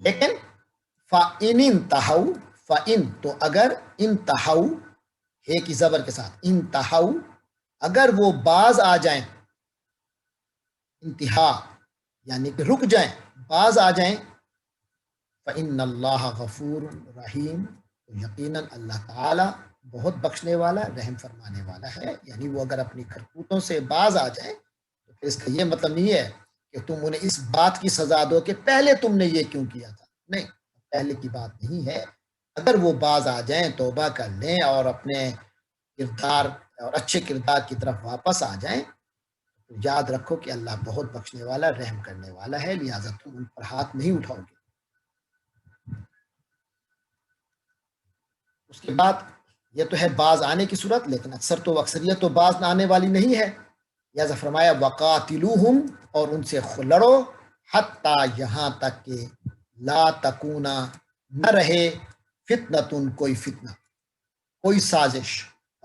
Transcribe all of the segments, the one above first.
لیکن فَإِنِ انتہوا، فَإِن تو اگر، انتہوا ہے کی زبر کے ساتھ، انتہوا اگر وہ باز آ جائیں، انتہا یعنی کہ رک جائیں، باز آ جائیں، فَإِنَّ اللَّهَ غَفُورٌ رَحِيمٌ تو یقیناً اللہ تعالیٰ بہت بخشنے والا، رحم فرمانے والا ہے۔ یعنی وہ اگر اپنی کرتوتوں سے باز آ جائیں تو پھر اس کا یہ مطلب نہیں ہے کہ تم انہیں اس بات کی سزا دو کہ پہلے تم نے یہ کیوں کیا تھا، نہیں، پہلے کی بات نہیں ہے۔ اگر وہ باز آ جائیں، توبہ کر لیں اور اپنے کردار اور اچھے کردار کی طرف واپس آ جائیں تو یاد رکھو کہ اللہ بہت بخشنے والا، رحم کرنے والا ہے، لہٰذا تم ان پر ہاتھ نہیں اٹھاؤ گے۔ اس کے بعد یہ تو ہے باز آنے کی صورت، لیکن اکثریت تو باز آنے والی نہیں ہے، لہٰذا فرمایا وقاتلوہم اور ان سے لڑو، حتیٰ یہاں تک کہ لا تکونا نہ رہے فتنتن کوئی فتنہ، کوئی سازش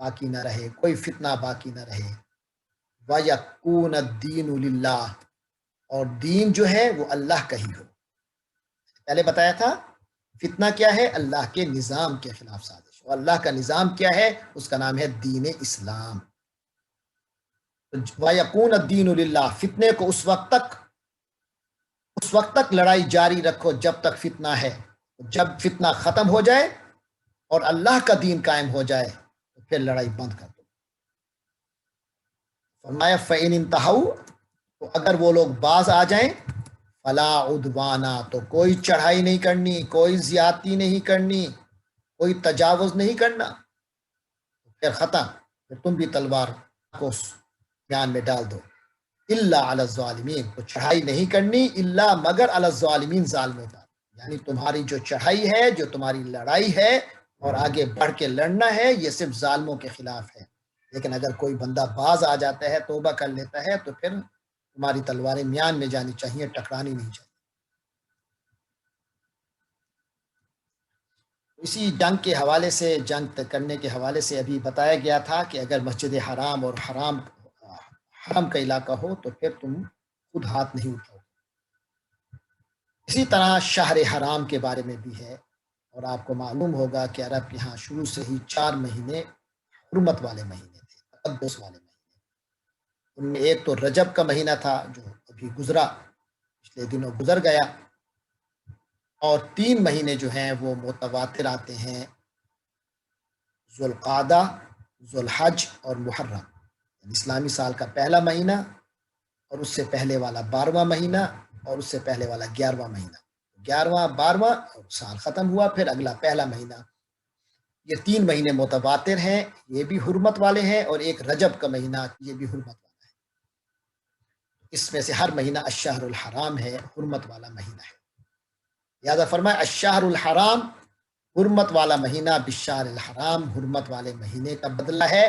باقی نہ رہے، کوئی فتنہ باقی نہ رہے، وَيَكُونَ الدِّينُ لِلَّهِ اور دین جو ہے وہ اللہ کا ہی ہو۔ پہلے بتایا تھا فتنہ کیا ہے؟ اللہ کے نظام کے خلاف سازش، اور اللہ کا نظام کیا ہے؟ اس کا نام ہے دین اسلام۔ وَيَكُونَ الدِّينُ لِلَّهِ فتنے کو اس وقت تک لڑائی جاری رکھو جب تک فتنہ ہے، جب فتنہ ختم ہو جائے اور اللہ کا دین قائم ہو جائے تو پھر لڑائی بند کر دو۔ فرمایا فَإِنِ انتہوا تو اگر وہ لوگ باز آ جائیں، فلا عدوانا تو کوئی چڑھائی نہیں کرنی، کوئی زیادتی نہیں کرنی، کوئی تجاوز نہیں کرنا، پھر ختم، پھر تم بھی تلوار کو میان میں ڈال دو۔ الا علی الظالمین تو چڑھائی نہیں کرنی الا مگر علی الظالمین ظالموں پر، یعنی تمہاری جو چڑھائی ہے، جو تمہاری لڑائی ہے اور آگے بڑھ کے لڑنا ہے، یہ صرف ظالموں کے خلاف ہے۔ لیکن اگر کوئی بندہ باز آ جاتا ہے، توبہ کر لیتا ہے، تو پھر تمہاری تلواریں میان میں جانی چاہیے، ٹکرانی نہیں چاہیے۔ اسی جنگ کے حوالے سے، جنگ کرنے کے حوالے سے ابھی بتایا گیا تھا کہ اگر مسجد حرام اور حرم کا علاقہ ہو تو پھر تم خود ہاتھ نہیں اٹھاؤ۔ اسی طرح شہر حرام کے بارے میں بھی ہے، اور آپ کو معلوم ہوگا کہ عرب کے یہاں شروع سے ہی 4 مہینے حرمت والے مہینے تھے، تقدس والے مہینے۔ ان میں ایک تو رجب کا مہینہ تھا جو ابھی گزرا، پچھلے دنوں گزر گیا، اور 3 مہینے جو ہیں وہ متواتر آتے ہیں، ذوالقعدہ، ذوالحج اور محرم، اسلامی سال کا پہلا مہینہ، اور اس سے پہلے والا 12واں مہینہ، اور اس سے پہلے والا 11واں مہینہ، 11واں 12واں اور سال ختم ہوا، پھر اگلا پہلا مہینہ۔ یہ 3 مہینے متواتر ہیں، یہ بھی حرمت والے ہیں، اور ایک رجب کا مہینہ یہ بھی حرمت والا ہے۔ اس میں سے ہر مہینہ الشہر الحرام ہے، حرمت والا مہینہ ہے۔ لہٰذا فرمایا الشہر الحرام، حرمت والا مہینہ، بالشہر الحرام، حرمت والے مہینے کا بدلہ ہے،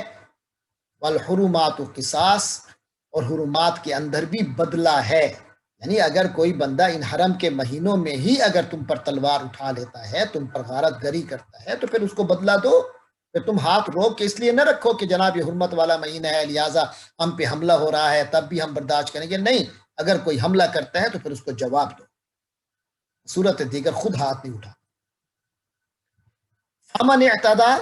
والحرمات قصاص اور حرمات کے اندر بھی بدلہ ہے۔ یعنی اگر کوئی بندہ ان حرم کے مہینوں میں ہی اگر تم پر تلوار اٹھا لیتا ہے، تم پر غارت گری کرتا ہے، تو پھر اس کو بدلہ دو۔ پھر تم ہاتھ روک کے اس لیے نہ رکھو کہ جناب یہ حرمت والا مہینہ ہے لہٰذا ہم پہ حملہ ہو رہا ہے تب بھی ہم برداشت کریں گے، نہیں، اگر کوئی حملہ کرتا ہے تو پھر اس کو جواب دو، صورت دیگر خود ہاتھ نہیں اٹھا۔ فمن اعتدی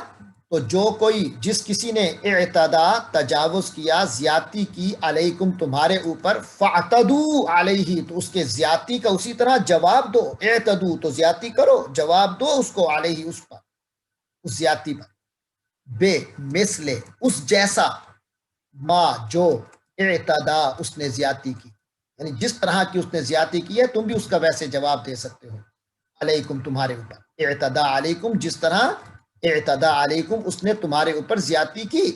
تو جو کوئی، جس کسی نے اعتدا تجاوز کیا، زیادتی کی، علیکم تمہارے اوپر، فاعتدوا علیہ تو اس کے زیادتی کا اسی طرح جواب دو، اعتدوا تو زیادتی کرو، جواب دو اس کو، علیہ اس پر، اس زیادتی پر، بے مثل اس جیسا، ما جو اعتدا اس نے زیادتی کی، یعنی جس طرح کی اس نے زیادتی کی ہے تم بھی اس کا ویسے جواب دے سکتے ہو، علیکم تمہارے اوپر، اعتدا علیکم جس طرح اعتدا علیکم اس نے تمہارے اوپر زیادتی کی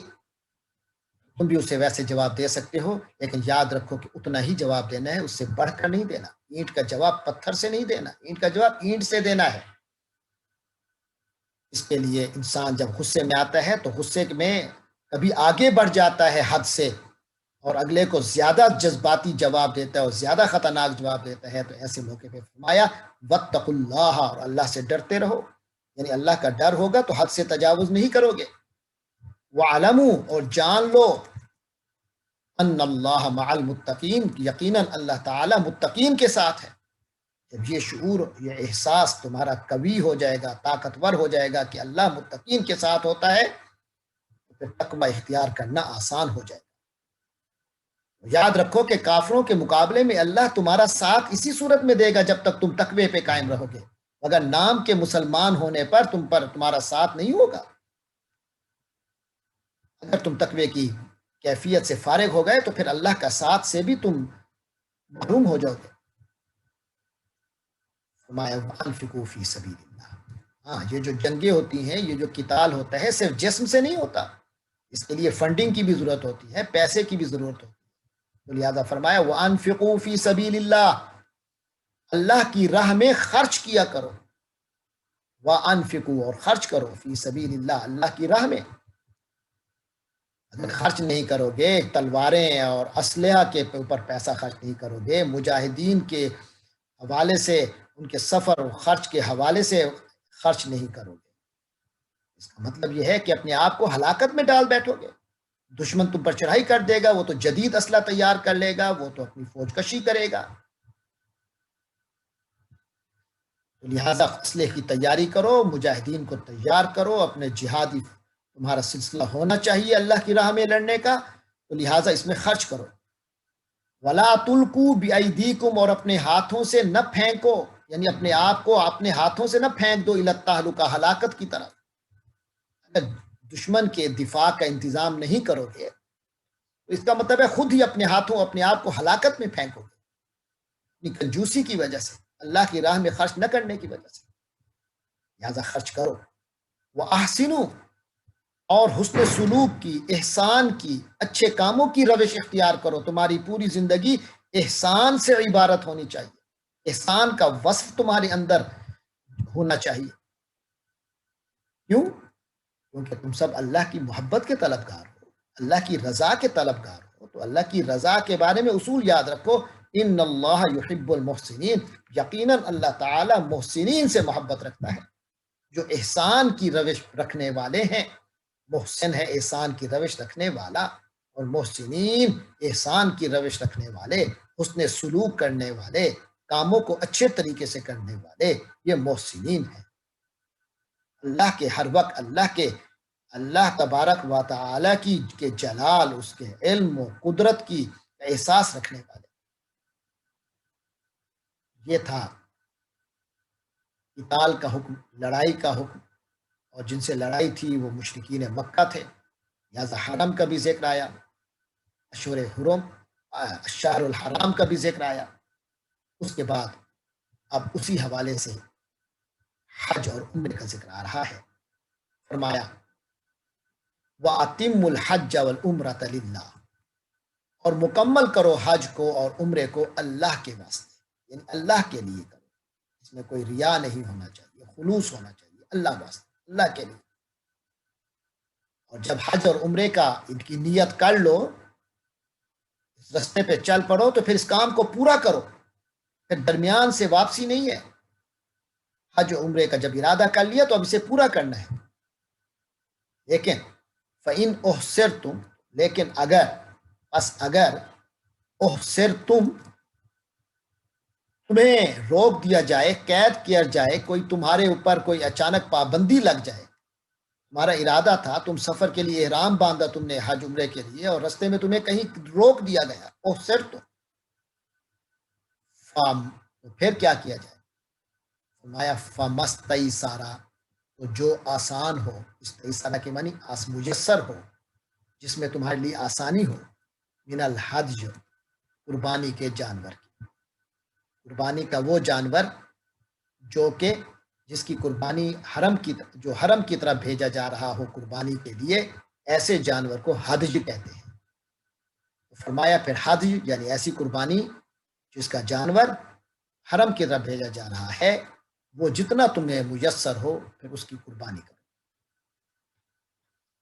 تم بھی اسے ویسے جواب دے سکتے ہو، لیکن یاد رکھو کہ اتنا ہی جواب دینا ہے، اس سے بڑھ کر نہیں دینا۔ اینٹ کا جواب پتھر سے نہیں دینا، اینٹ کا جواب اینٹ سے دینا ہے۔ اس کے لیے انسان جب غصے میں آتا ہے تو غصے میں کبھی آگے بڑھ جاتا ہے حد سے اور اگلے کو زیادہ جذباتی جواب دیتا ہے اور زیادہ خطرناک جواب دیتا ہے، تو ایسے موقع پہ فرمایا واتقوا اللہ، اور اللہ سے ڈرتے رہو، یعنی اللہ کا ڈر ہوگا تو حد سے تجاوز نہیں کرو گے۔ وَعْلَمُوا اور جان لو، ان اللہ مع المتقین یقیناً اللہ تعالی متقین کے ساتھ ہے۔ جب یہ شعور، یہ احساس تمہارا قوی ہو جائے گا، طاقتور ہو جائے گا کہ اللہ متقین کے ساتھ ہوتا ہے، تو پھر تقوی اختیار کرنا آسان ہو جائے گا۔ یاد رکھو کہ کافروں کے مقابلے میں اللہ تمہارا ساتھ اسی صورت میں دے گا جب تک تم تقوی پہ قائم رہو گے، مگر نام کے مسلمان ہونے پر تمہارا ساتھ نہیں ہوگا۔ اگر تم تقوی کی کیفیت سے فارغ ہو گئے تو پھر اللہ کا ساتھ سے بھی تم محروم ہو جاؤ گے۔ وَأَنفِقُوا فِي سَبِيلِ اللَّهِ۔ ہاں، یہ جو جنگیں ہوتی ہیں، یہ جو قتال ہوتا ہے، صرف جسم سے نہیں ہوتا، اس کے لیے فنڈنگ کی بھی ضرورت ہوتی ہے، پیسے کی بھی ضرورت ہوتی ہے۔ تو لہٰذا فرمایا وَأَنفِقُوا فِي سَبِيلِ اللَّهِ، اللہ کی راہ میں خرچ کیا کرو۔ وَأَنفِقُوا، اور خرچ کرو، فی سبیل اللہ، اللہ کی راہ میں۔ اگر خرچ نہیں کرو گے، تلواریں اور اسلحہ کے اوپر پیسہ خرچ نہیں کرو گے، مجاہدین کے حوالے سے، ان کے سفر و خرچ کے حوالے سے خرچ نہیں کرو گے، اس کا مطلب یہ ہے کہ اپنے آپ کو ہلاکت میں ڈال بیٹھو گے۔ دشمن تم پر چڑھائی کر دے گا، وہ تو جدید اسلحہ تیار کر لے گا، وہ تو اپنی فوج کشی کرے گا۔ تو لہٰذا اسلحے کی تیاری کرو، مجاہدین کو تیار کرو، اپنے جہادی تمہارا سلسلہ ہونا چاہیے اللہ کی راہ میں لڑنے کا، تو لہٰذا اس میں خرچ کرو۔ وَلَا تُلْقُوا بِأَيْدِيكُمْ، اور اپنے ہاتھوں سے نہ پھینکو، یعنی اپنے آپ کو اپنے ہاتھوں سے نہ پھینک دو الی التہلکہ، ہلاکت کی طرف۔ اگر دشمن کے دفاع کا انتظام نہیں کرو گے تو اس کا مطلب ہے خود ہی اپنے ہاتھوں اپنے آپ کو ہلاکت میں پھینکو گے، اپنی کنجوسی کی وجہ سے، اللہ کی راہ میں خرچ نہ کرنے کی وجہ سے۔ لہٰذا خرچ کرو۔ وَأَحْسِنُوا، اور حسن سلوک کی، احسان کی، اچھے کاموں کی روش اختیار کرو۔ تمہاری پوری زندگی احسان سے عبارت ہونی چاہیے، احسان کا وصف تمہارے اندر ہونا چاہیے۔ کیوں؟ کیونکہ تم سب اللہ کی محبت کے طلبگار ہو، اللہ کی رضا کے طلبگار ہو، تو اللہ کی رضا کے بارے میں اصول یاد رکھو، ان اللہ یحب المحسنین، یقیناً اللہ تعالی محسنین سے محبت رکھتا ہے، جو احسان کی روش رکھنے والے ہیں۔ محسن ہے احسان کی روش رکھنے والا، اور محسنین احسان کی روش رکھنے والے، حسن سلوک کرنے والے، کاموں کو اچھے طریقے سے کرنے والے، یہ محسنین ہیں۔ اللہ کے ہر وقت اللہ تبارک و تعالی کی کے جلال، اس کے علم و قدرت کی احساس رکھنے والے۔ یہ تھا قتال کا حکم، لڑائی کا حکم، اور جن سے لڑائی تھی وہ مشرکین مکہ تھے، لہٰذا حرم کا بھی ذکر آیا، اشہر حرم، الشہر الحرام کا بھی ذکر آیا۔ اس کے بعد اب اسی حوالے سے حج اور عمرے کا ذکر آ رہا ہے۔ فرمایا وَأَتِمُّ الْحَجَّ وَالْعُمْرَةَ لِلَّهِ، اور مکمل کرو حج کو اور عمرے کو اللہ کے واسطے، یعنی اللہ کے لیے کرو، اس میں کوئی ریا نہیں ہونا چاہیے، خلوص ہونا چاہیے، اللہ واسطے، اللہ کے لیے۔ اور جب حج اور عمرے کا ان کی نیت کر لو، اس رستے پہ چل پڑو، تو پھر اس کام کو پورا کرو، پھر درمیان سے واپسی نہیں ہے۔ حج و عمرے کا جب ارادہ کر لیا تو اب اسے پورا کرنا ہے۔ لیکن فَإِنْ أُحْصِرْتُمْ، لیکن اگر احصرتم، تمہیں روک دیا جائے، قید کیا جائے، کوئی تمہارے اوپر کوئی اچانک پابندی لگ جائے، تمہارا ارادہ تھا، تم سفر کے لیے احرام باندھا تم نے حج عمرے کے لیے، اور رستے میں تمہیں کہیں روک دیا گیا، احصرتم، تو پھر کیا کیا جائے؟ فرمایا فَمَسْتَيْسَرَ، تو جو آسان ہو، استیسرہ کے معنی میسر ہو، جس میں تمہارے لیے آسانی ہو، من الحج، قربانی کے جانور کی، قربانی کا وہ جانور جو کہ جس کی قربانی جو حرم کی طرف بھیجا جا رہا ہو قربانی کے لیے، ایسے جانور کو ہدج کہتے ہیں۔ فرمایا پھر ہدج یعنی ایسی قربانی جس کا جانور حرم کی طرف بھیجا جا رہا ہے، وہ جتنا تمہیں میسر ہو پھر اس کی قربانی کرو۔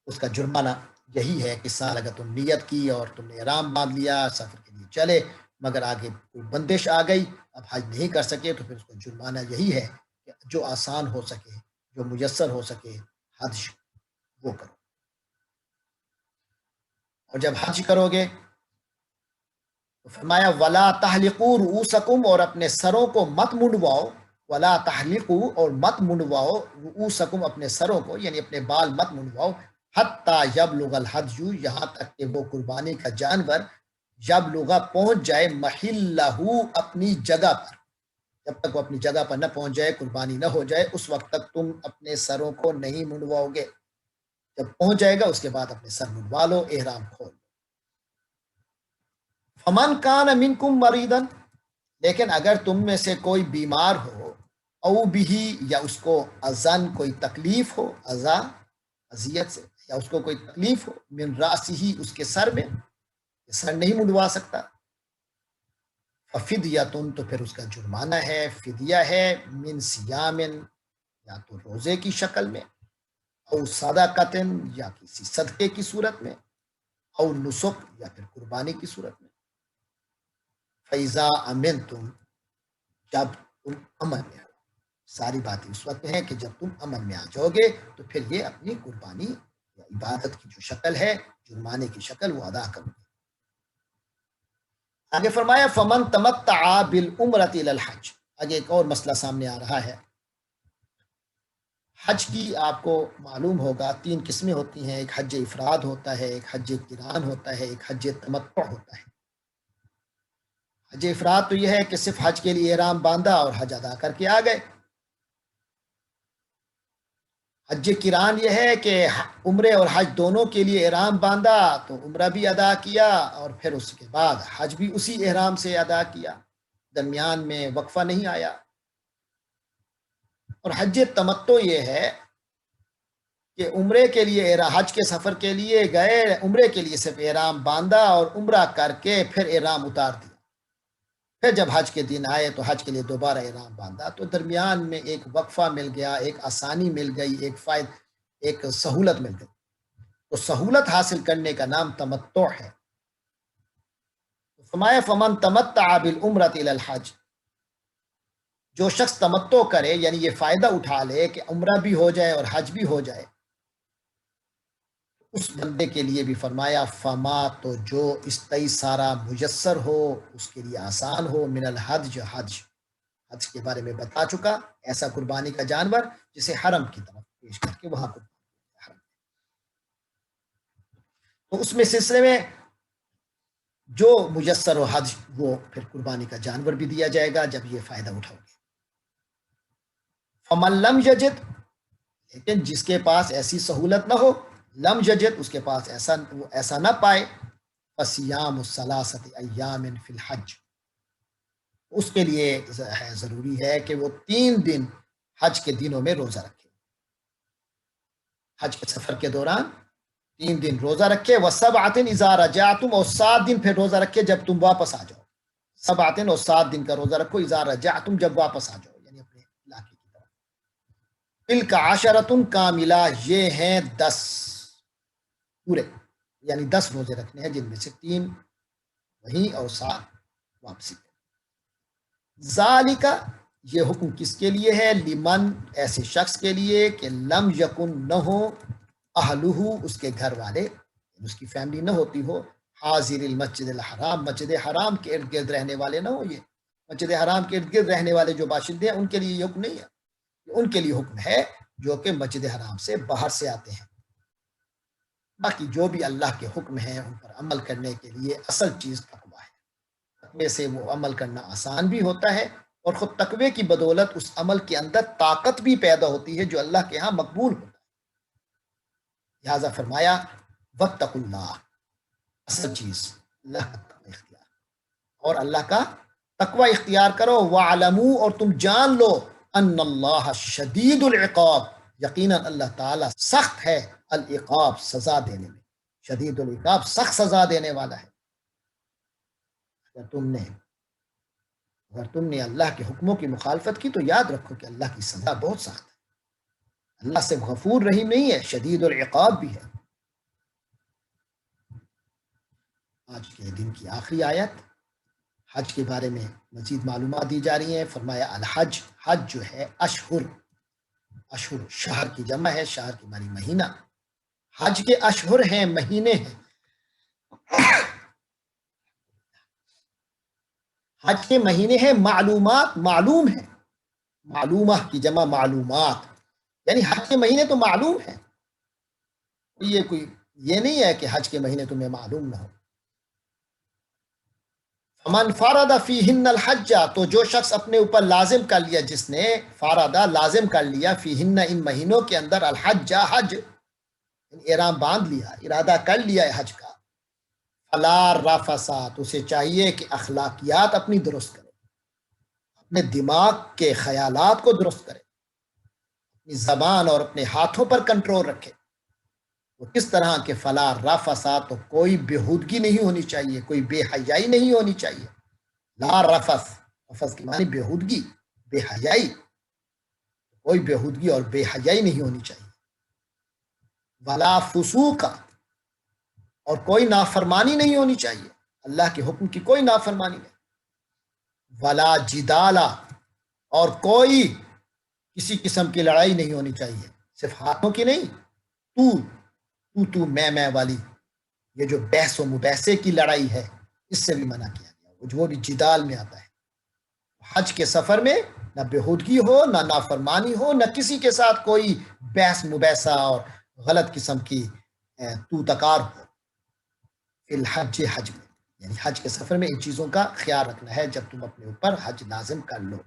اس کا جرمانہ یہی ہے کہ سال اگر تم نیت کی اور تم نے احرام باندھ لیا، سفر کے لیے چلے، مگر آگے کوئی بندش آ گئی، اب حج نہیں کر سکے، تو پھر اس کا جرمانہ یہی ہے کہ جو آسان ہو سکے، جو میسر ہو سکے، حج وہ کرو۔ اور جب حج کرو گے تو فرمایا ولا تحلقوا رؤوسکم، اور اپنے سروں کو مت منڈواؤ، ولا تحلقوا اور مت منڈواؤ رؤوسکم اپنے سروں کو، یعنی اپنے بال مت منڈواؤ، حتی یبلغ الحدی، یہاں تک کہ وہ قربانی کا جانور یبلغ پہنچ جائے محلہ اپنی جگہ پر، جب تک وہ اپنی جگہ پر نہ پہنچ جائے، قربانی نہ ہو جائے، اس وقت تک تم اپنے سروں کو نہیں منڈواؤ گے۔ جب پہنچ جائے گا اس کے بعد اپنے سر منڈوا لو، احرام کھول لو۔ فمن کان منکم مریضا، لیکن اگر تم میں سے کوئی بیمار ہو، او بھی، یا اس کو اذن کوئی تکلیف ہو، اذا اذیت سے، یا اس کو کوئی تکلیف ہو، من راسہ اس کے سر میں، سر نہیں منڈوا سکتا، فدیتن تو پھر اس کا جرمانہ ہے، فدیہ ہے، من صیامن یا تو روزے کی شکل میں، او صدقۃ یا کسی صدقے کی صورت میں، او نسک یا پھر قربانی کی صورت میں۔ فیضا امنتم، جب تم امن میں ہو، ساری باتیں اس وقت ہیں کہ جب تم امن میں آ جاؤ گے تو پھر یہ اپنی قربانی یا عبادت کی جو شکل ہے، جرمانے کی شکل، وہ ادا کرو گے۔ آگے فرمایا فمن تمتع بالعمرۃ الی الحج، آگے ایک اور مسئلہ سامنے آ رہا ہے۔ حج کی آپ کو معلوم ہوگا 3 قسمیں ہوتی ہیں، ایک حج افراد ہوتا ہے، ایک حج قران ہوتا ہے، ایک حج تمتع ہوتا ہے۔ حج افراد تو یہ ہے کہ صرف حج کے لیے احرام باندھا اور حج ادا کر کے آ گئے۔ حج قران یہ ہے کہ عمرے اور حج دونوں کے لیے احرام باندھا تو عمرہ بھی ادا کیا اور پھر اس کے بعد حج بھی اسی احرام سے ادا کیا، درمیان میں وقفہ نہیں آیا۔ اور حج تمتع یہ ہے کہ عمرے کے لیے، حج کے سفر کے لیے گئے، عمرے کے لیے صرف احرام باندھا اور عمرہ کر کے پھر احرام اتار دیا، پھر جب حج کے دن آئے تو حج کے لیے دوبارہ احرام باندھا، تو درمیان میں ایک وقفہ مل گیا، ایک آسانی مل گئی، ایک سہولت مل گئی، تو سہولت حاصل کرنے کا نام تمتع ہے۔ فرمایا فمن تمتع بالعمرۃ الی الحج، جو شخص تمتع کرے یعنی یہ فائدہ اٹھا لے کہ عمرہ بھی ہو جائے اور حج بھی ہو جائے، اس بندے کے لیے بھی فرمایا فما، تو جو استیسارا میسر ہو، اس کے لیے آسان ہو، من الحج، حج کے بارے میں بتا چکا، ایسا قربانی کا جانور جسے حرم کی طرف پیش کر کے وہاں قربانی، تو اس میں سلسلے میں جو میسر ہو حج، وہ پھر قربانی کا جانور بھی دیا جائے گا جب یہ فائدہ اٹھاؤ گے۔ فمن لم یجد، لیکن جس کے پاس ایسی سہولت نہ ہو، لم یجد اس کے پاس ایسا نہ پائے، فصیام الثلاثۃ ایام فی الحج، اس کے لیے ضروری ہے کہ وہ 3 دن حج کے دنوں میں روزہ رکھے، حج کے سفر کے دوران 3 دن روزہ رکھے، وسبعۃ اذا رجعتم، اور 7 دن پھر روزہ رکھے جب تم واپس آ جاؤ، 7 اور 7 دن کا روزہ رکھو، اذا رجعتم جب واپس آ جاؤ، یعنی اپنے علاقے کی طرف۔ تلک عشرۃ کاملہ، یہ ہیں 10 پورے، یعنی 10 روزے رکھنے ہیں جن میں سے 3 وہیں اور 7 واپسی۔ ذالک، یہ حکم کس کے لیے ہے؟ لمن، ایسے شخص کے لیے کہ لم یکن، نہ ہو، اہلہ اس کے گھر والے، اس کی فیملی نہ ہوتی ہو، حاضر المسجد الحرام، مسجد حرام کے ارد گرد رہنے والے نہ ہو، یہ مسجد حرام کے ارد گرد رہنے والے جو باشندے ہیں ان کے لیے یہ حکم نہیں ہے، ان کے لیے حکم ہے جو کہ مسجد حرام سے باہر سے آتے ہیں۔ باقی جو بھی اللہ کے حکم ہیں ان پر عمل کرنے کے لیے اصل چیز تقویٰ ہے، تقوی سے وہ عمل کرنا آسان بھی ہوتا ہے، اور خود تقوی کی بدولت اس عمل کے اندر طاقت بھی پیدا ہوتی ہے جو اللہ کے ہاں مقبول ہوتا ہے۔ لہٰذا فرمایا واتقوا اللہ، اصل چیز اللہ کا تقوی اختیار، اور اللہ کا تقوی اختیار کرو، وَاعْلَمُوا، اور تم جان لو، ان اللہ شدید العقاب، یقیناً اللہ تعالیٰ سخت ہے، العقاب سزا دینے میں، شدید العقاب سخت سزا دینے والا ہے۔ اگر تم نے اللہ کے حکموں کی مخالفت کی تو یاد رکھو کہ اللہ کی سزا بہت سخت ہے، اللہ سے غفور رحیم نہیں ہے، شدید العقاب بھی ہے۔ آج کے دن کی آخری آیت، حج کے بارے میں مزید معلومات دی جا رہی ہیں۔ فرمایا الحج، حج جو ہے اشہر شہر کی جمع ہے، شہر کی معنی مہینہ، حج کے اشہر ہیں، مہینے ہیں۔ حج کے مہینے ہیں معلومات، معلوم ہے، معلومہ کی جمع معلومات، یعنی حج کے مہینے تو معلوم ہیں، یہ نہیں ہے کہ حج کے مہینے تمہیں معلوم نہ ہو۔ فمن فرض فیہن الحج، تو جو شخص اپنے اوپر لازم کر لیا، جس نے فاردا لازم کر لیا فیہن ان مہینوں کے اندر الحج حج، احرام باندھ لیا، ارادہ کر لیا ہے حج کا، فلا رفثا، تو اسے چاہیے کہ اخلاقیات اپنی درست کرے، اپنے دماغ کے خیالات کو درست کرے، اپنی زبان اور اپنے ہاتھوں پر کنٹرول رکھے۔ وہ کس طرح کے فلا رفثا، تو کوئی بےہودگی نہیں ہونی چاہیے، کوئی بے حیائی نہیں ہونی چاہیے۔ لا رفث، رفث کی معنی بےہودگی، بے حیائی، کوئی بےہودگی اور بے حیائی نہیں ہونی چاہیے۔ ولا فسوق، اور کوئی نافرمانی نہیں ہونی چاہیے، اللہ کے حکم کی کوئی نافرمانی نہیں۔ ولا جدالا، اور کوئی کسی قسم کی لڑائی نہیں ہونی چاہیے، صرف ہاتھوں کی نہیں، تو میں والی، یہ جو بحث و مباحثے کی لڑائی ہے، اس سے بھی منع کیا گیا، وہ بھی جدال میں آتا ہے۔ حج کے سفر میں نہ بےہودگی ہو، نہ نافرمانی ہو، نہ کسی کے ساتھ کوئی بحث مباحثہ اور غلط قسم کی تکار ہو۔ فی الحج، حج میں، یعنی حج کے سفر میں ان چیزوں کا خیال رکھنا ہے جب تم اپنے اوپر حج لازم کر لو۔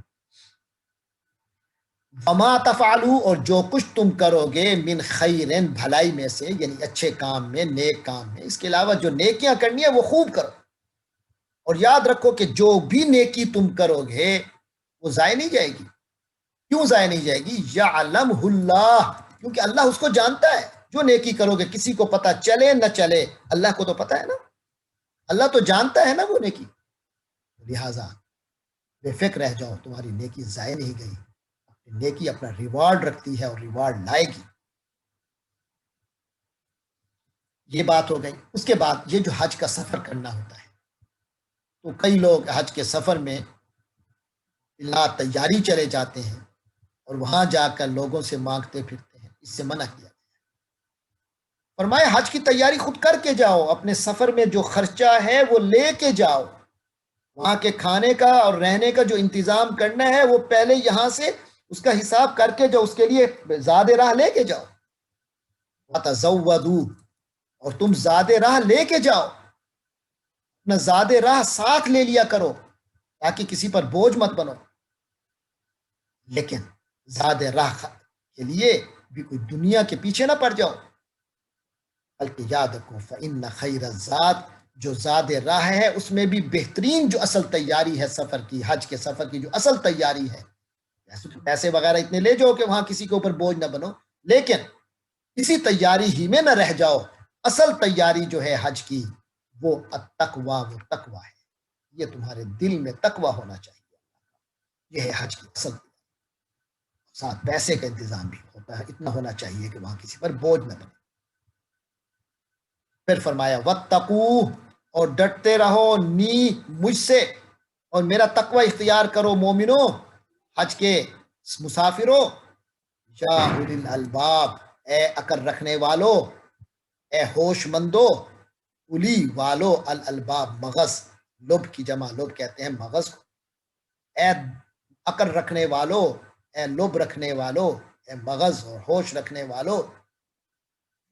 وما تفعلوا، اور جو کچھ تم کرو گے، من خیر، بھلائی میں سے، یعنی اچھے کام میں، نیک کام میں، اس کے علاوہ جو نیکیاں کرنی ہے وہ خوب کرو، اور یاد رکھو کہ جو بھی نیکی تم کرو گے وہ ضائع نہیں جائے گی۔ کیوں ضائع نہیں جائے گی؟ یعلمہ اللہ، کیونکہ اللہ اس کو جانتا ہے۔ جو نیکی کرو گے، کسی کو پتہ چلے نہ چلے، اللہ کو تو پتہ ہے نا، اللہ تو جانتا ہے نا وہ نیکی، لہٰذا بے فکر رہ جاؤ، تمہاری نیکی ضائع نہیں گئی، نیکی اپنا ریوارڈ رکھتی ہے اور ریوارڈ لائے گی۔ یہ بات ہو گئی۔ اس کے بعد یہ جو حج کا سفر کرنا ہوتا ہے، تو کئی لوگ حج کے سفر میں بلا تیاری چلے جاتے ہیں اور وہاں جا کر لوگوں سے مانگتے پھرتے ہیں، اس سے منع کیا گیا۔ فرمایا حج کی تیاری خود کر کے جاؤ، اپنے سفر میں جو خرچہ ہے وہ لے کے جاؤ، وہاں کے کھانے کا اور رہنے کا جو انتظام کرنا ہے وہ پہلے یہاں سے اس کا حساب کر کے جو اس کے لیے زاد راہ لے کے جاؤ۔ وَتَزَوَّدُوا، اور تم زاد راہ لے کے جاؤ، اپنا زاد راہ ساتھ لے لیا کرو تاکہ کسی پر بوجھ مت بنو، لیکن زاد راہ کے لیے بھی کوئی دنیا کے پیچھے نہ پڑ جاؤ، بلکہ یاد رکھو فَإِنَّ خَيْرَ الزَّادِ، جو زاد راہ ہے اس میں بھی بہترین جو اصل تیاری ہے سفر کی، حج کے سفر کی جو اصل تیاری ہے، پیسے وغیرہ اتنے لے جاؤ کہ وہاں کسی کے اوپر بوجھ نہ بنو، لیکن اسی تیاری ہی میں نہ رہ جاؤ۔ اصل تیاری جو ہے حج کی وہ التقویٰ، وہ تقویٰ ہے، یہ تمہارے دل میں تقویٰ ہونا چاہیے، یہ ہے حج کی اصل تیاری۔ ساتھ پیسے کا انتظام بھی ہوتا ہے، اتنا ہونا چاہیے کہ وہاں کسی پر بوجھ نہ بنے۔ پھر فرمایا واتقوا، اور ڈرتے رہو مجھ سے اور میرا تقوی اختیار کرو مومنو، حج کے مسافروں، یا اولی الالباب، اے عقل رکھنے والو، اے ہوش مندو، اولی والو، الالباب مغز، لب کی جمع لب کہتے ہیں مغز کو، اے عقل رکھنے والو، اے لب رکھنے والو، اے مغز اور ہوش رکھنے والو،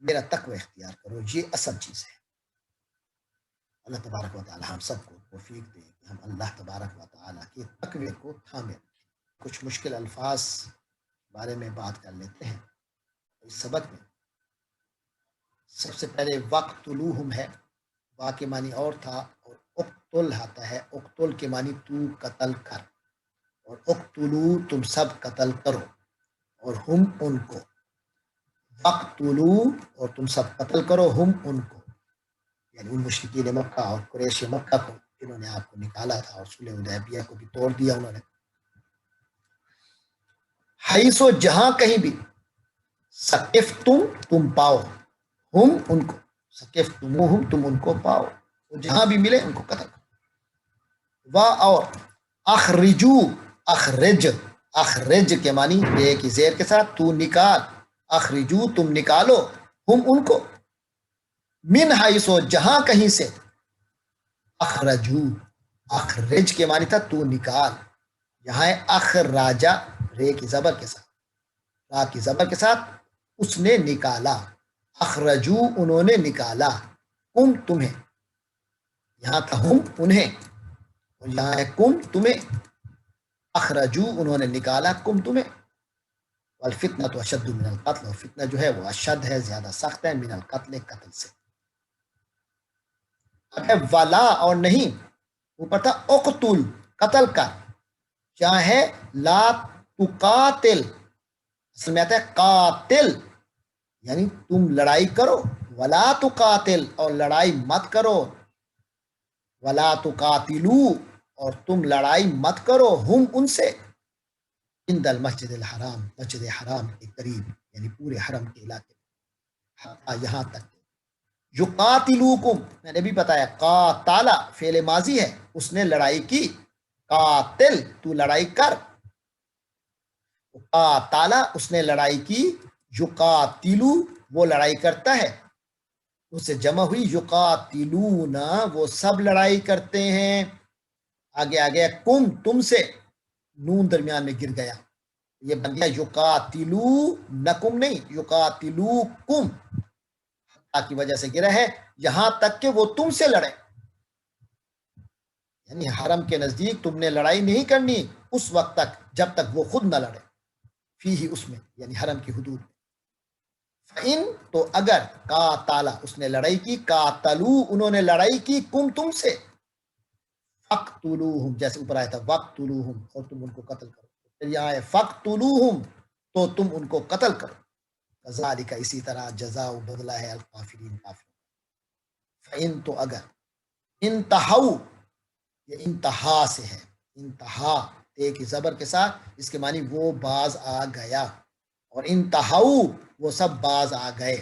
میرا تقوی اختیار کرو، یہ اصل چیز ہے۔ اللہ تبارک و تعالی ہم سب کو توفیق دے کہ ہم اللہ تبارک و تعالی کے تقوی کو تھامے رکھیں۔ کچھ مشکل الفاظ بارے میں بات کر لیتے ہیں اس سبق میں۔ سب سے پہلے وقتلوہم ہے، وا کے معنی اور تھا، اور اقتل آتا ہے، اقتل کے معنی تو قتل کر، اور اقتلو تم سب قتل کرو، اور ہم ان کو، وقتلو اور تم سب قتل کرو، ہم ان کو، یعنی ان مشرکین مکہ اور قریش مکہ کو جنہوں نے آپ کو نکالا تھا اور صلح حدیبیہ کو بھی توڑ دیا انہوں نے۔ حیث و جہاں کہیں بھی، ثقفتم تم پاؤ، ہم ان کو، ثقفتموہم تم ان کو پاؤ، تو جہاں بھی ملے ان کو قتل کرو۔ اور اخرجو، اخرج، اخرج کے معنی ایک ہی زیر کے ساتھ تو نکال، اخرجو تم نکالو، ہم ان کو، من حیث، جہاں کہیں سے، اخرجو اخرج کے معنی تھا تو نکال، یہاں ہے اخراجا رے کی زبر کے ساتھ، را کی زبر کے ساتھ، اس نے نکالا، اخرجو انہوں نے نکالا، کم تمہیں، یہاں تھا ہم انہیں، اور یہاں ہے کم تمہیں، اخرجو انہوں نے نکالا کم تمہیں، والفتنہ تو اشد من القتل، اور فتنہ جو ہے وہ اشد ہے، زیادہ سخت ہے، من القتل قتل سے. اب ہے ولا اور نہیں، اوپر تھا اقتل قتل کر، کیا ہے لا تقاتل، اصل میں آتا ہے قاتل یعنی تم لڑائی کرو، ولا تقاتل اور لڑائی مت کرو، ولا تقاتلو اور تم لڑائی مت کرو، ہم ان سے، عند المسجد الحرام مسجد حرام کے قریب، یعنی پورے حرم کے علاقے میں، یہاں تک یقاتلوکم میں نے بھی بتایا، قاتالا فعل ماضی ہے، اس نے لڑائی کی، قاتل تو لڑائی کر، قاتالا اس نے لڑائی کی، یقاتلو وہ لڑائی کرتا ہے، اس سے جمع ہوئی یقاتلون وہ سب لڑائی کرتے ہیں، آگے آگے کم تم سے، نون درمیان میں گر گیا، یہ بن گیا یقاتلو نکم نہیں، یقاتلو کم کی وجہ سے گرا ہے، یہاں تک کہ وہ تم سے لڑے، یعنی حرم کے نزدیک تم نے لڑائی نہیں کرنی اس وقت تک جب تک وہ خود نہ لڑے، فی ہی اس میں یعنی حرم کی حدود میں. فَإِن تو اگر قاتل اس نے لڑائی کی، قاتلو انہوں نے لڑائی کی، کم تم سے، فَقْتُلُوهُمْ جیسے اوپر آیا تھا وَقْتُلُوهُمْ اور تم ان کو قتل کرو، پھر یہاں ہے فَقْتُلُوهُمْ تو تم ان کو قتل کرو، کذالک اسی طرح جزاء بدلہ ہے الکافرین کافر. فَإِن تو اگر انتہو یہ انتہا سے ہے، انتہا ایک ہی زبر کے ساتھ، اس کے معنی وہ باز آ گیا، اور انتہو وہ سب باز آ گئے،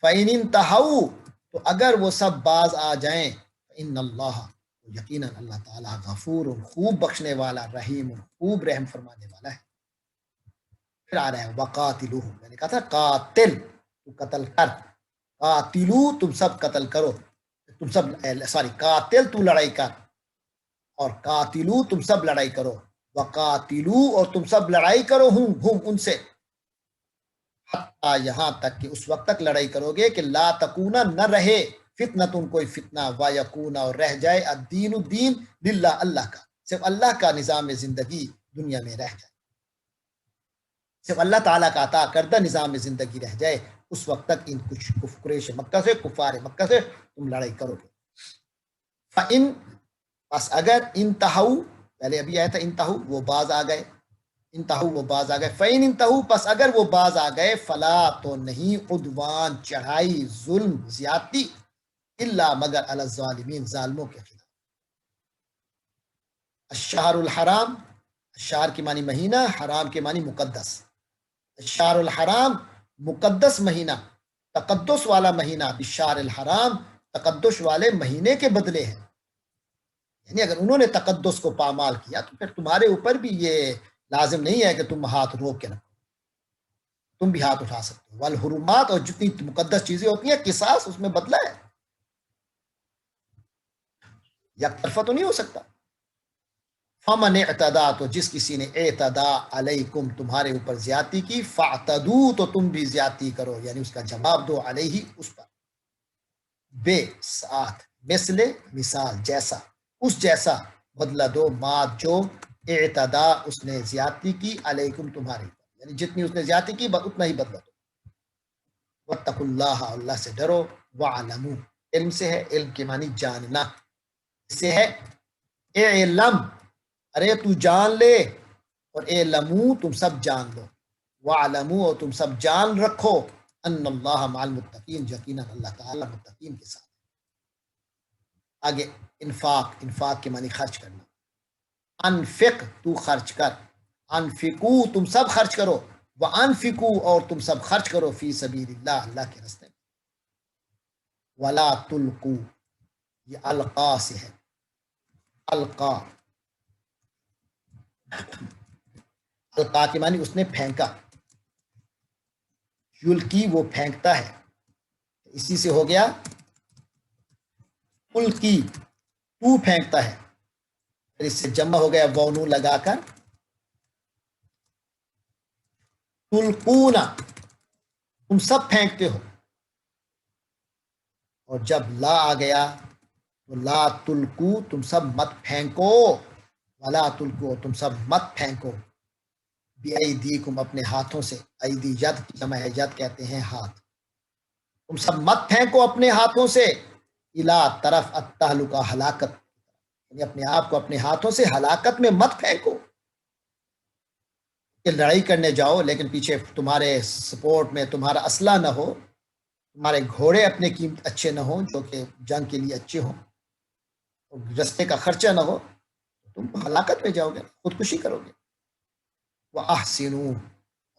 فَإِنِ انتہو تو اگر وہ سب باز آ جائیں، فَإِنَّ اللَّهَ یقیناً اللہ تعالیٰ غفور خوب بخشنے والا، رحیم خوب رحم فرمانے والا ہے. پھر آ رہا ہے وقاتلوہم، میں نے کہا تھا قاتل تو قتل کر، قاتلو تم سب قتل کرو، تم سب سوری قاتل تو لڑائی کر، اور قاتلو تم سب لڑائی کرو، وقاتلو اور تم سب لڑائی کرو، ہم ان سے، حتیٰ یہاں تک کہ اس وقت تک لڑائی کرو گے کہ لا تکونا نہ رہے فتنتن کوئی فتنہ، و یکونا اور رہ جائے الدین الدین للہ اللہ کا، صرف اللہ کا نظام زندگی دنیا میں رہ جائے، صرف اللہ تعالیٰ کا عطا کردہ نظام زندگی رہ جائے، اس وقت تک ان کچھ قریش مکہ سے، کفار مکہ سے تم لڑائی کرو گے. فَإِن بس اگر انتہو پہلے ابھی آیا تھا انتہو وہ باز آ گئے، انتہو وہ باز آ گئے، فَإِن انتہو پس اگر وہ باز آ گئے، فلا تو نہیں عدوان چڑھائی ظلم زیادتی، الا مگر علی الظالمین ظالموں کے خلاف. الشہر الحرام، الشہر کی معنی مہینہ، حرام کے معنی مقدس، الشہر الحرام مقدس مہینہ، تقدس والا مہینہ، بالشہر الحرام تقدس والے مہینے کے بدلے ہیں، یعنی اگر انہوں نے تقدس کو پامال کیا تو پھر تمہارے اوپر بھی یہ لازم نہیں ہے کہ تم ہاتھ روک کے رکھو، تم بھی ہاتھ اٹھا سکتے ہو، والحرمات اور جتنی مقدس چیزیں ہوتی ہیں قصاص اس میں بدلہ ہے، یک طرفہ تو نہیں ہو سکتا. فمن اعتدا تو جس کسی نے اعتدا علیکم تمہارے اوپر زیادتی کی، فاعتدو تو تم بھی زیادتی کرو، یعنی اس کا جواب دو، علیہ اس پر، بے ساتھ مثل مثال جیسا، اس جیسا بدلہ دو، ما جو اعتدا اس نے زیادتی کی، علیکم تمہارے اوپر، یعنی جتنی اس نے زیادتی کی اتنا ہی بدلہ دو. واتقوا اللہ اللہ سے ڈرو، وعلموا علم سے ہے، علم کے معنی جاننا، اس سے ہے اعلم ارے تو جان لے، اور اعلموا تم سب جان لو، وعلموا اور تم سب جان رکھو، ان اللہ مع المتقین یقینا اللہ تعالیٰ متقین کے ساتھ. آگے انفاق، انفاق کے معنی خرچ کرنا، انفق تو خرچ کر، انفقو تم سب خرچ کرو، وانفقو اور تم سب خرچ کرو، فی سبیل اللہ اللہ کے راستے میں. ولا تلقو یہ القا سے ہے، القا، القا کے معنی اس نے پھینکا، یلکی وہ پھینکتا ہے، اسی سے ہو گیا القی تو پھینکتا ہے، پھر اس سے جمع ہو گیا وونو لگا کر تلقونا، تم سب پھینکتے ہو، اور جب لا آ گیا تو لا تلقو، تم سب مت پھینکو، ولا تلقو، تم سب مت پھینکو، بِأَيْدِيكُمْ، اپنے ہاتھوں سے، ایدی ید کی جمع ہے، ید کہتے ہیں ہاتھ، تم سب مت پھینکو اپنے ہاتھوں سے، الا طرف التہلکہ، ہلاکت، یعنی اپنے آپ کو اپنے ہاتھوں سے ہلاکت میں مت پھینکو، کہ لڑائی کرنے جاؤ لیکن پیچھے تمہارے سپورٹ میں تمہارا اسلحہ نہ ہو، تمہارے گھوڑے اپنے قیمت اچھے نہ ہوں جو کہ جنگ کے لیے اچھے ہوں، رستے کا خرچہ نہ ہو، تم ہلاکت میں جاؤ گے، خودکشی کرو گے۔ وَأَحْسِنُوا،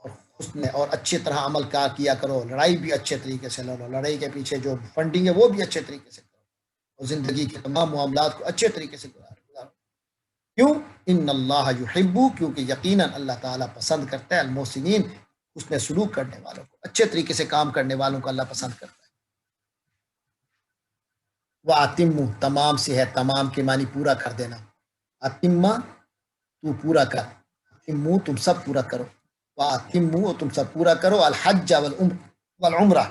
اور حسن اور اچھی طرح عمل کار کیا کرو، لڑائی بھی اچھے طریقے سے لڑو، لڑائی کے پیچھے جو فنڈنگ ہے وہ بھی اچھے طریقے سے کرو، اور زندگی کے تمام معاملات کو اچھے طریقے سے گزارو۔ کیوں؟ ان اللہ یحب، کیونکہ یقیناً اللہ تعالیٰ پسند کرتا ہے المحسنین، اس میں سلوک کرنے والوں کو، اچھے طریقے سے کام کرنے والوں کو اللہ پسند کرتا ہے۔ وَأَتِمُّوا، تمام سے ہے، تمام کے معنی پورا کر دینا، اتمہ تو پورا کر، اتموا تم سب پورا کرو، وَأَتِمُّوا تم سب پورا کرو، الحج والعمرہ،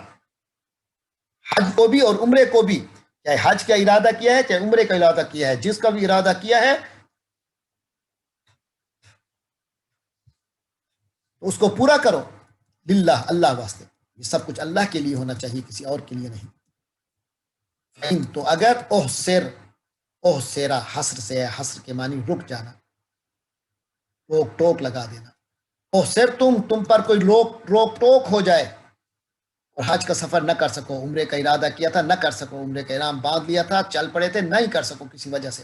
حج کو بھی اور عمرے کو بھی، چاہے حج کا ارادہ کیا ہے چاہے عمرے کا ارادہ کیا ہے، جس کا بھی ارادہ کیا ہے تو اس کو پورا کرو، للہ، اللہ واسطے، یہ سب کچھ اللہ کے لیے ہونا چاہیے، کسی اور کے لیے نہیں۔ تو اگر احسرا حسر سے ہے، حسر کے معنی رک جانا، روک ٹوک لگا دینا، احسر تم پر کوئی روک ٹوک ہو جائے اور حج کا سفر نہ کر سکو، عمرے کا ارادہ کیا تھا نہ کر سکو، عمرے کا احرام باندھ لیا تھا چل پڑے تھے نہیں کر سکو کسی وجہ سے،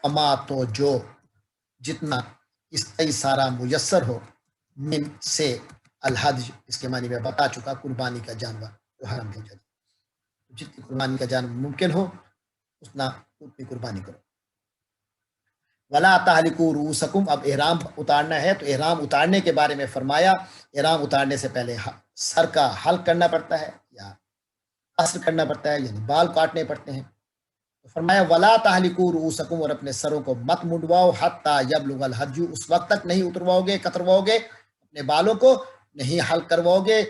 فما، تو جو جتنا استیسارا میسر ہو، من سے الحج، اس کے معنی میں بتا چکا، قربانی کا جانور جو حرم ہو جائے، جتنی قربانی کا جانور ممکن ہو اتنی قربانی کرو۔ ولا تہلکوا رؤوسکم، اب احرام اتارنا ہے تو احرام اتارنے کے بارے میں فرمایا، احرام اتارنے سے پہلے سر کا حلق کرنا پڑتا ہے یا قصر کرنا پڑتا ہے، یعنی بال کاٹنے پڑتے ہیں، تو فرمایا ولا تہلکوا رؤوسکم، اور اپنے سروں کو مت منڈواؤ، حتی یبلغ الحج، اس وقت تک نہیں اترواؤ گے، کترواؤ گے اپنے بالوں کو، نہیں حلق کرواؤ گے،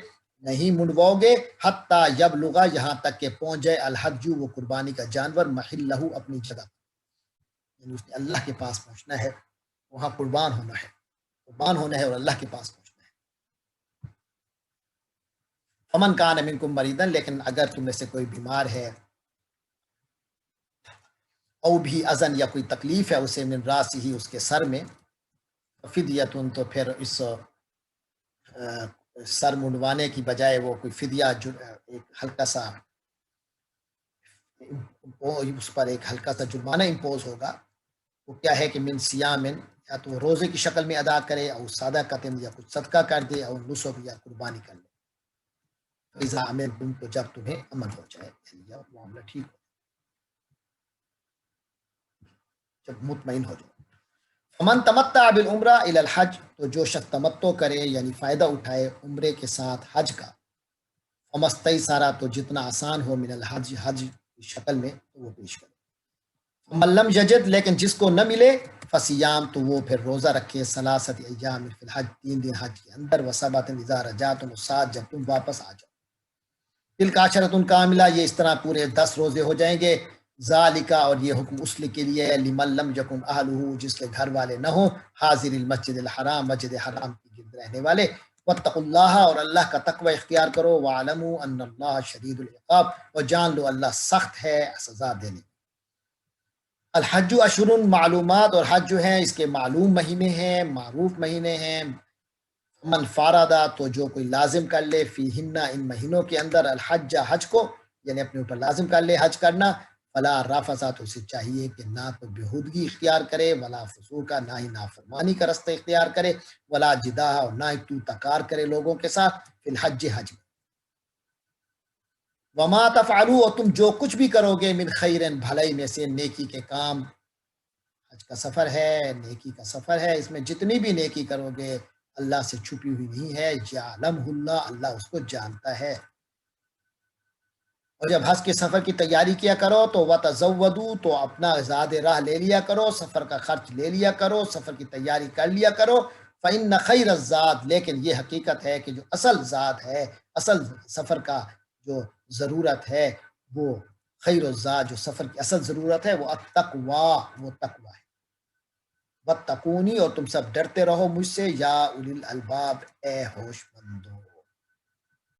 نہیں منڈواؤ گے، حتی یبلغ، یہاں تک کہ پہنچ جائے، الحج، وہ قربانی کا جانور، محلہ، اپنی جگہ، یعنی اس نے اللہ کے پاس پہنچنا ہے، وہاں قربان ہونا ہے اور اللہ کے پاس پہنچنا ہے۔ فمن کان منکم مریضا، لیکن اگر تم میں سے کوئی بیمار ہے، او بھی اذن، یا کوئی تکلیف ہے اسے، من راسی ہی، اس کے سر میں، فدیتن، تو پھر اس سر منڈوانے کی بجائے وہ کوئی فدیہ، ایک ہلکا سا، اس پر ایک ہلکا سا جرمانہ امپوز ہوگا، وہ کیا ہے کہ من سیامن، یا تو روزے کی شکل میں ادا کرے، اور سادہ قتم، یا کچھ صدقہ کر دے، اور نسک، یا قربانی کر لے، فإذا امنتم، تو جب تمہیں امن ہو جائے، یا معاملہ ٹھیک ہو، جب مطمئن ہو جائے۔ فمن تمتع بالعمرہ الی الحج، تو جو شخص تمتع کرے یعنی فائدہ اٹھائے عمرے کے ساتھ حج کا، فمستیسر، تو جتنا آسان ہو، من الحج، حج کی شکل میں، تو وہ پیش کرے۔ فمن لم یجد، لیکن جس کو نہ ملے، فصیام، تو وہ پھر روزہ رکھے، ثلاثۃ ایام فی الحج، 3 دن حج کے اندر، وسبعۃ اذا رجعتم، 7 جب تم واپس آ جاؤ، تلک عشرۃ کاملہ، یہ اس طرح پورے 10 روزے ہو جائیں گے، ذالک، اور یہ حکم اس کے لیے ہے، لمن لم یکن اہلہ، جس کے گھر والے نہ ہوں، حاضر المسجد الحرام، مسجد حرام کی گرد رہنے والے، واتقوا اللہ، اور اللہ کا تقوی اختیار کرو، واعلموا ان اللہ شدید العقاب، اور جان لو اللہ سخت ہے سزا دینے۔ الحج اشہر معلومات، اور حج جو ہیں اس کے معلوم مہینے ہیں، معروف مہینے ہیں، من فارادہ، تو جو کوئی لازم کر لے، فیہن، ان مہینوں کے اندر، الحج، حج کو، یعنی اپنے اوپر لازم کر لے حج کرنا، فلا رفث، تو اسے چاہیے کہ نہ تو بےہودگی اختیار کرے، ولا فسوق، نہ ہی نافرمانی کا رستہ اختیار کرے، ولا جداح، اور نہ ہی تو تکار کرے لوگوں کے ساتھ، فی الحج، حج میں۔ وما تفعلوا، اور تم جو کچھ بھی کرو گے، من خیر، بھلائی میں سے، نیکی کے کام، حج کا سفر ہے، نیکی کا سفر ہے، اس میں جتنی بھی نیکی کرو گے اللہ سے چھپی ہوئی نہیں ہے، یعلمہ اللہ، اللہ اس کو جانتا ہے، اور جب حج کے سفر کی تیاری کیا کرو تو وَتَزَوَّدُوا، تو اپنا زاد راہ لے لیا کرو، سفر کا خرچ لے لیا کرو، سفر کی تیاری کر لیا کرو۔ فَإِنَّ خَيْرَ الزَّادِ، لیکن یہ حقیقت ہے کہ جو اصل زاد ہے، اصل سفر کا جو ضرورت ہے، وہ خیر الزاد، جو سفر کی اصل ضرورت ہے وہ التقویٰ، وہ تقویٰ ہے۔ وَاتَّقُونِی، اور تم سب ڈرتے رہو مجھ سے، یا اولی الالباب، اے ہوش مندو۔